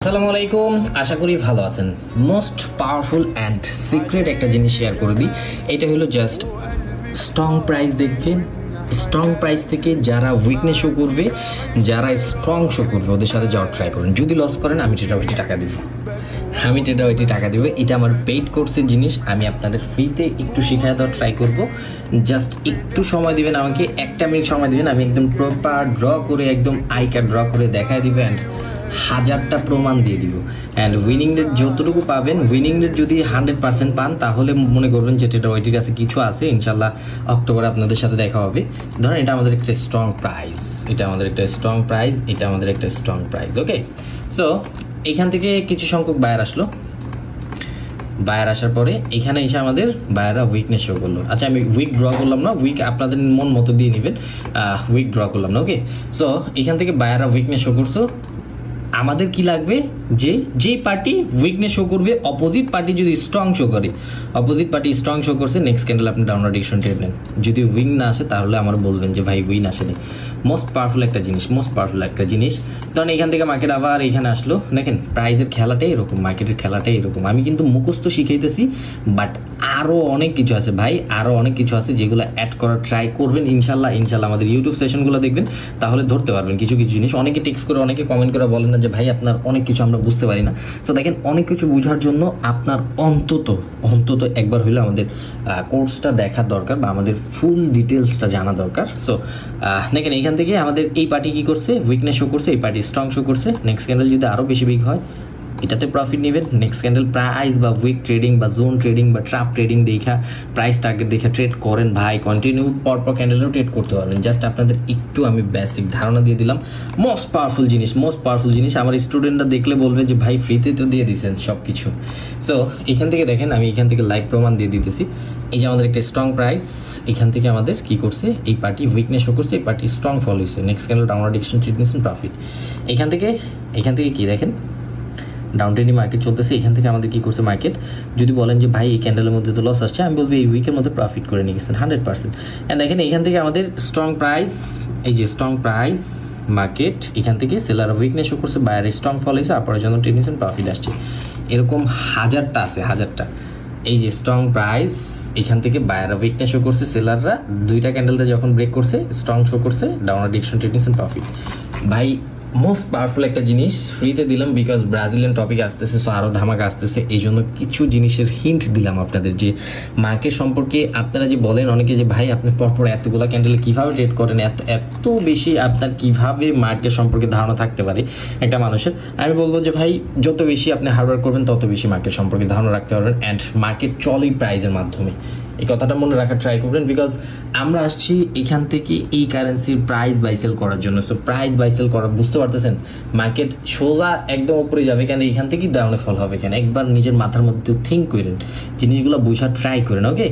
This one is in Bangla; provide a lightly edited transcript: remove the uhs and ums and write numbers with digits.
আসসালামু আলাইকুম, আশা করি ভালো আছেন। মোস্ট পাওয়ারফুল অ্যান্ড সিক্রেট একটা জিনিস শেয়ার করে দিই। এটা হলো জাস্ট স্ট্রং প্রাইস দেখবেন। স্ট্রং প্রাইস থেকে যারা উইকনেস শো করবে, যারা স্ট্রং শো করবে, ওদের সাথে যাওয়ার ট্রাই করুন। যদি লস করেন আমি টেটাওয়েটি টাকা দিব, এটা আমার পেইড কোর্সের জিনিস। আমি আপনাদের ফ্রিতে একটু শিখায় দেওয়ার ট্রাই করব। জাস্ট একটু সময় দিবেন আমাকে, 1 মিনিট সময় দিবেন। আমি একদম প্রপার ড্র করে, একদম আই কার্ড ড্র করে দেখায় দিব অ্যান্ড 1000টা প্রমাণ দিয়ে দিব। অ্যান্ড উইনিং রেট যতটুকু পাবেন, উইনিং রেট যদি 100% পান তাহলে মনে করবেন যে টেটাওয়েটির কাছে কিছু আছে। ইনশাল্লাহ অক্টোবরে আপনাদের সাথে দেখা হবে। ধরেন এটা আমাদের একটা স্ট্রং প্রাইস, ওকে। সো এখান থেকে কিছু সংখ্যক বায়ার আসলো। বায়ার আসার পরে এখানে এসে আমাদের বায়াররা উইকনেস শো করলো। আচ্ছা, আমি উইক ড্র করলাম না, উইক আপনাদের মন মতো দিয়ে নেবেন। উইক ড্র করলাম না, ওকে। সো এখান থেকে বায়াররা উইকনেস শো করছো। আমাদের কি লাগবে, যে পার্টি উইকনেস শো করবে, অপোজিট পার্টি যদি স্ট্রং শো করে, অপোজিট পার্টি স্ট্রং শো করছে, নেক্সট ক্যান্ডেল আপনি ডাউনওয়ার্ড ডিরেকশন ট্রেড নেন। যদি উইন না আসে তাহলে আমার বলবেন যে ভাই উইন আসেনি। মোস্ট পাওয়ারফুল একটা জিনিস। তখন এখান থেকে মার্কেট আবার এখানে আসলো। দেখেন প্রাইসের খেলাটাই এরকম, মার্কেটের খেলাটাই এরকম। আমি কিন্তু মুখস্থ শিখাইতেছি, বাট আরো অনেক কিছু আছে ভাই, আরো অনেক কিছু আছে যেগুলো অ্যাড করার ট্রাই করবেন। ইনশাল্লাহ আমাদের ইউটিউব সেশনগুলো দেখবেন, তাহলে ধরতে পারবেন কিছু কিছু জিনিস। অনেকে টেক্সট করে, অনেকে কমেন্ট করে বলেন না যে ভাই আপনার অনেক কিছু আমরা বুঝতে পারি না। সো দেখেন, অনেক কিছু বোঝার জন্য আপনার অন্তত একবার হইলে আমাদের কোর্সটা দেখার দরকার, বা আমাদের ফুল ডিটেলসটা জানা দরকার। সো দেখেন এখান থেকে আমাদের এই পার্টি কি করছে, উইকনেস শো করছে, এই পার্টি স্ট্রং শো করছে। নেক্সট ক্যান্ডেল যদি আরো বেশি উইক হয়, এটাতে প্রফিট নেবেন। নেক্সট ক্যান্ডেল প্রাইস বা উইক ট্রেডিং বা জোন ট্রেডিং বা ট্রাপ ট্রেডিং দেখা, প্রাইস টার্গেট দেখে ট্রেড করেন ভাই। কন্টিনিউ পরপর ক্যান্ডেলও ট্রেড করতে পারবেন। জাস্ট আপনাদের একটু আমি বেসিক ধারণা দিয়ে দিলাম। মোস্ট পাওয়ারফুল জিনিস। আমার স্টুডেন্টরা দেখলে বলবে যে ভাই ফ্রিতে তো দিয়ে দিচ্ছেন সব কিছু। সো এখান থেকে দেখেন, আমি এখান থেকে লাইভ প্রমাণ দিয়ে দিতেছি। এই যে আমাদের একটা স্ট্রং প্রাইস, এখান থেকে আমাদের কি করছে, এই পার্টি উইকনেস শো করছে, এই পার্টি স্ট্রং ফল হয়েছে। Next candle downward direction trade নিয়েছেন, প্রফিট। এখান থেকে কি দেখেন, ডাউন ট্রেন্ডিং মার্কেট চলতেছে। এখান থেকে আমাদের কি করছে মার্কেট, যদি বলেন যে ভাই এই ক্যান্ডেলের মধ্যে তো লস আসছে, আমি বলবো এই উইকের মধ্যে প্রফিট করে নিয়ে গেছেন 100%। অ্যান্ড দেখেন এখান থেকে আমাদের স্ট্রং প্রাইস, এই যে স্ট্রং প্রাইস মার্কেট, এখান থেকে সেলার উইকনেস শো করছে, বায়ার স্ট্রং ফল হয়েছে, আপনার জন্য ট্রেড নিয়েছেন, প্রফিট আসছে। এরকম হাজারটা আছে, হাজারটা। এই যে স্ট্রং প্রাইস, এখান থেকে বায়ার উইকনেস শো করছে, সেলাররা দুইটা ক্যান্ডেলটা যখন ব্রেক করছে, স্ট্রং শো করছে, ডাউনওয়ার্ড ডিরেকশন ট্রেড নিয়েছেন, প্রফিট। ভাই মোস্ট পাওয়ারফুল একটা জিনিস ফ্রিতে দিলাম, বিকজ ব্রাজিলিয়ান টপিক আসতেছে, সো আরো ধামাকা আসতেছে। এই জন্য কিছু জিনিসের হিন্ট দিলাম আপনাদের, যে মার্কেট সম্পর্কে আপনারা যে বলেন অনেকে যে ভাই আপনি পরপর এতগুলো ক্যান্ডেলে কিভাবে ট্রেড করেন, এত বেশি আপনার কিভাবে মার্কেট সম্পর্কে ধারণা থাকতে পারে একটা মানুষের। আমি বলবো যে ভাই যত বেশি আপনি হার্ডওয়ার্ক করবেন তত বেশি মার্কেট সম্পর্কে ধারণা রাখতে পারবেন। অ্যান্ড মার্কেট চলেই প্রাইজের মাধ্যমে, এই কথাটা মনে রাখার ট্রাই করবেন, বিকজ আমরা আসছি এখান থেকে এই কারেন্সির প্রাইস বাই সেল করার জন্য। সো প্রাইস বাই সেল করা, বুঝতে পারতেছেন, মার্কেট সোজা একদম উপরে যাবে কেন, এখান থেকেই ডাউনে ফল হবে কেন। একবার নিজের মাথার মধ্যে থিঙ্ক করেন, জিনিসগুলো বোঝার ট্রাই করেন, ওকে।